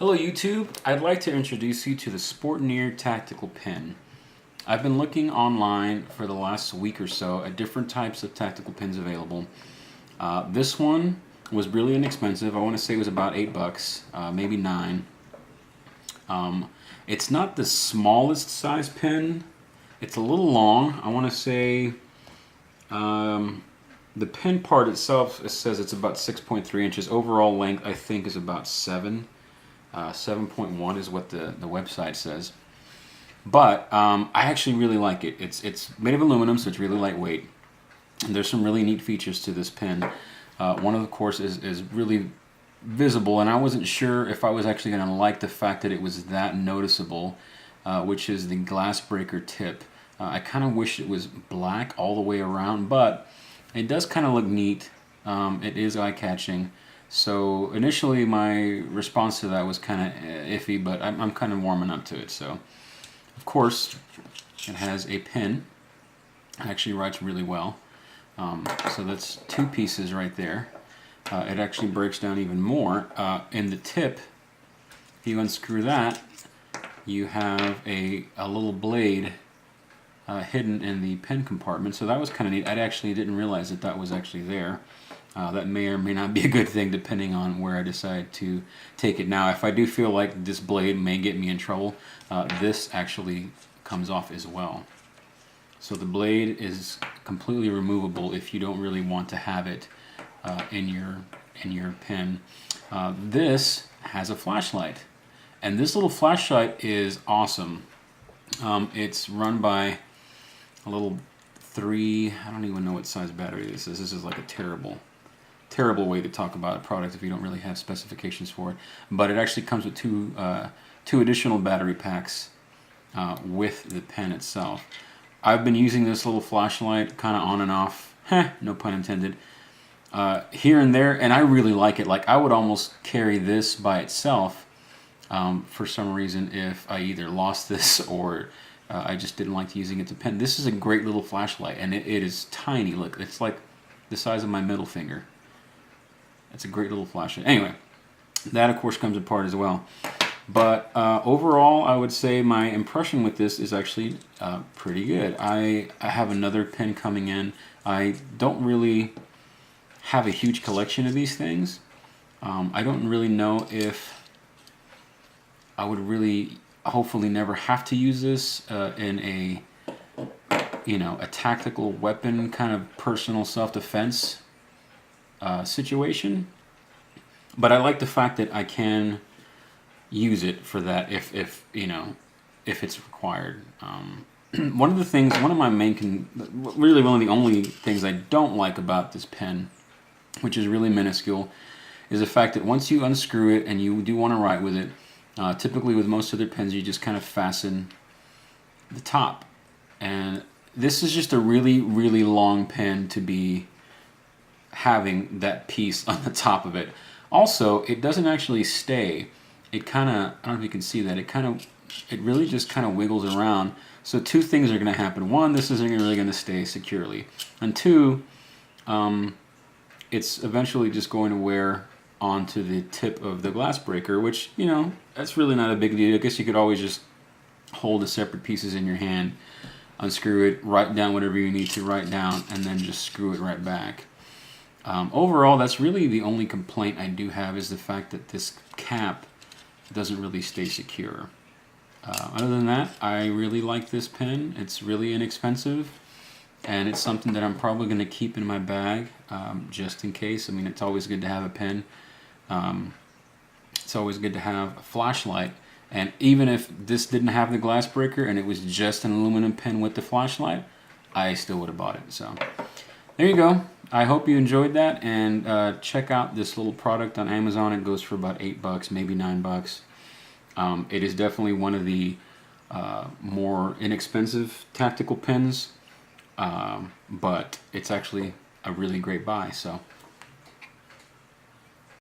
Hello YouTube, I'd like to introduce you to the Sportneer Tactical Pen. I've been looking online for the last week or so at different types of tactical pens available. This one was really inexpensive. I want to say it was about $8, maybe 9. It's not the smallest size pen. It's a little long. I want to say the pen part itself, it says it's about 6.3 inches. Overall length I think is about 7. 7.1 is what the website says. But I actually really like it. It's made of aluminum, so it's really lightweight. And there's some really neat features to this pen. One of course is really visible, and I wasn't sure if I was actually going to like the fact that it was that noticeable, which is the glass breaker tip. I kind of wish it was black all the way around, but it does kind of look neat. It is eye-catching. So initially my response to that was kind of iffy, but I'm kind of warming up to it. So of course it has a pin. It actually writes really well. So that's 2 pieces right there. It actually breaks down even more. In the tip, if you unscrew that, you have a little blade hidden in the pen compartment. So that was kind of neat. I actually didn't realize that that was actually there. That may or may not be a good thing depending on where I decide to take it. Now, if I do feel like this blade may get me in trouble, this actually comes off as well. So the blade is completely removable if you don't really want to have it in your pen. This has a flashlight, and this little flashlight is awesome. It's run by a little I don't even know what size battery this is. This is like a terrible way to talk about a product if you don't really have specifications for it. But it actually comes with two additional battery packs with the pen itself. I've been using this little flashlight kind of on and off, no pun intended, here and there, and I really like it. Like, I would almost carry this by itself for some reason if I either lost this or I just didn't like using it to pen. This is a great little flashlight, and it is tiny. Look, it's like the size of my middle finger. It's a great little flashlight. Anyway, that of course comes apart as well. But overall, I would say my impression with this is actually pretty good. I have another pen coming in. I don't really have a huge collection of these things. I don't really know if I would really, hopefully never have to use this in a tactical weapon kind of personal self-defense situation, but I like the fact that I can use it for that if it's required. One of the only things I don't like about this pen, which is really minuscule, is the fact that once you unscrew it and you do want to write with it, typically with most other pens you just kind of fasten the top, and this is just a really long pen to be having that piece on the top of it. Also, it doesn't actually stay. It kind of, I don't know if you can see that, it really just kind of wiggles around. So 2 things are going to happen. 1, this isn't really going to stay securely, and 2, it's eventually just going to wear onto the tip of the glass breaker, which, that's really not a big deal. I guess you could always just hold the separate pieces in your hand, unscrew it, write down whatever you need to write down, and then just screw it right back. Overall, that's really the only complaint I do have, is the fact that this cap doesn't really stay secure. Other than that, I really like this pen. It's really inexpensive, and it's something that I'm probably going to keep in my bag just in case. I mean, it's always good to have a pen. It's always good to have a flashlight, and even if this didn't have the glass breaker and it was just an aluminum pen with the flashlight, I still would have bought it. So there you go. I hope you enjoyed that, and check out this little product on Amazon. It goes for about $8, maybe $9. It is definitely one of the more inexpensive tactical pens, but it's actually a really great buy. So